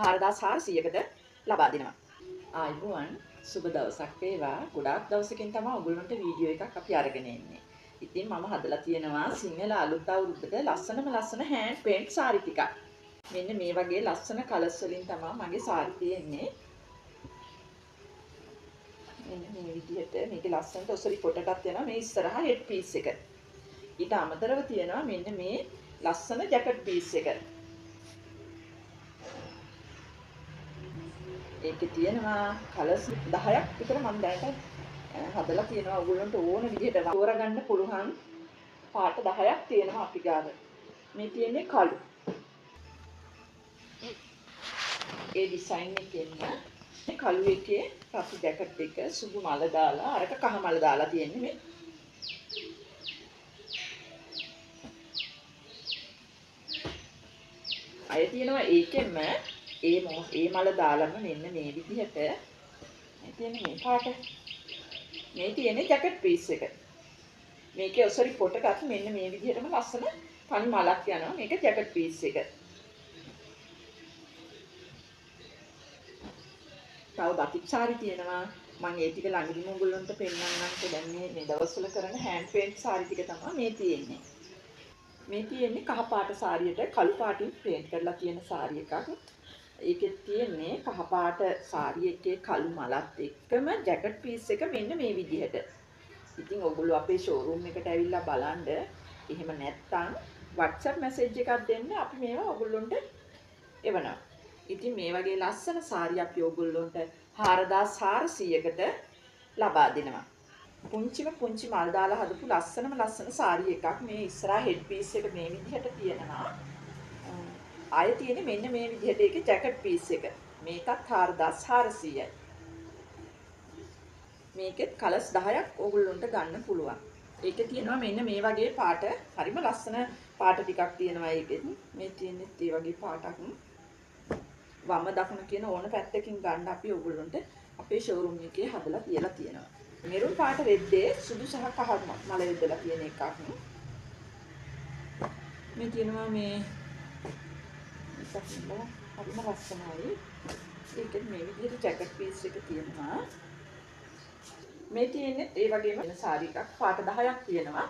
4400කට ලබා දෙනවා. ආයිබෝවන් සුබ දවසක් වේවා. ගොඩාක් දවසකින් තමයි ඔයගොල්ලන්ට වීඩියෝ එකක් අපි අරගෙන එන්නේ. ඉතින් මම හදලා තියෙනවා සිංහල අලුත් අවුරුද්දට ලස්සන හෑන්ඩ් පේන්ට් සාරි ටිකක්. මෙන්න මේ වගේ ලස්සන කලර්ස් වලින් තමයි මගේ සාරි තියෙන්නේ. මෙන්න මේ විදිහට මේකේ ලස්සනට ඔසරි පොටටත් යනවා මේ ඉස්සරහා හෙඩ් පීස් එක. ඊට අමතරව තියෙනවා මෙන්න මේ ලස්සන ජැකට් පීස් එක. ඒකේ තියෙනවා කලර්ස් 10ක් විතර මම දැනට හදලා තියෙනවා. ඔයගොල්ලන්ට ඕන විදිහට තෝරගන්න පුළුවන් පාට 10ක් තියෙනවා අපි ගාව. මේ තියෙන්නේ කළු. ඒ ඩිසයින් එකෙන්න මේ කළු එකේ රතු ජැකට් එක සුදු මල දාලා අරක කහ මල දාලා තියෙන්නේ මේ. අය තියෙනවා ඒකෙන්ම ඒ මල දාලම මෙන්න මේ විදිහට මේ තියෙන්නේ මේ පාට. මේ තියෙන්නේ ජැකට් පීස් එක. මේකේ ඔසරි පොටකත් මෙන්න මේ විදිහටම ලස්සන පනි මලක් යනවා. මේක ජැකට් පීස් එක. තව බතික් සාරි තියෙනවා. මම ඒ ටික ළඟදිම ඔයගොල්ලන්ට පෙන්නන්නම්කෝ. දැන් මේ දවස්වල කරන හෑන්ඩ් පේන්ට් සාරි ටික තමයි මේ තියෙන්නේ. මේ තියෙන්නේ කහ පාට සාරියට කළු පාටින් පේන්ට් කරලා තියෙන සාරි එකක්. ඒකෙත් තියෙන්නේ කහ පාට සාරි එකේ කළු මලත් එක්කම ජැකට් පීස් එක මෙන්න මේ විදිහට. ඉතින් ඔයගොල්ලෝ අපේ ෂෝරූම් එකට ඇවිල්ලා බලන්න. එහෙම නැත්නම් WhatsApp message එකක් දෙන්න අපි මේවා ඔයගොල්ලන්ට එවනවා. ඉතින් මේ වගේ ලස්සන සාරි අපි ඔයගොල්ලන්ට 4400කට ලබා දෙනවා. පුංචි මල් දාලා හදපු ලස්සන සාරි එකක්. මේ ඉස්සරහා හෙඩ් පීස් එක මේ විදිහට තියෙනවා. ආයෙ තියෙන්නේ මෙන්න මේ විදිහට ඒකේ ජැකට් පීස් එක. මේකත් 4400යි. මේකෙත් කලර්ස් 10ක් ඕගොල්ලන්ට ගන්න පුළුවන්. ඒකේ තියෙනවා මෙන්න මේ වගේ පාට. හරිම ලස්සන පාට ටිකක් තියෙනවා ඒකෙත්. මේ තියෙන්නේ ඒ වගේ පාටක්. වම දකුණ කියන ඕන පැත්තකින් ගන්න අපි ඕගොල්ලන්ට අපේ ෂෝරූම් එකේ හදලා තියලා තියෙනවා. මෙරුන් පාට රෙද්දේ සුදු සහ කහ මල යොදලා තියෙන එකක්. මේ තියෙනවා මේ හරිම ලස්සනයි. ඒකෙත් මේ විදිහට ජැකට් පීස් එක තියෙනවා. මේ තියෙන්නේ ඒ වගේම වෙන සාරි එකක් පාට 10ක් තියෙනවා.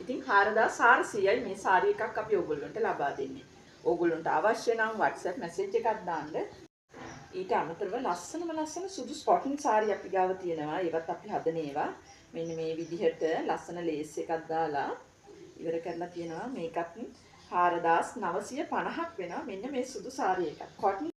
ඉතින් 4400යි මේ සාරි එකක් අපි ඕගොල්ලන්ට ලබා දෙන්නේ. ඕගොල්ලන්ට අවශ්‍ය නම් WhatsApp message එකක් දාන්න. ඊට අමතරව ලස්සන සුදු ස්පොටින් සාරි අපි ගාව තියෙනවා. ඒවත් අපි හදන ඒවා. මෙන්න මේ විදිහට ලස්සන ලේස් එකක් දාලා ඉවර කරලා තියෙනවා. මේකත් 4950ක් වෙනවා. මෙන්න මේ සුදු සාරි එකක්.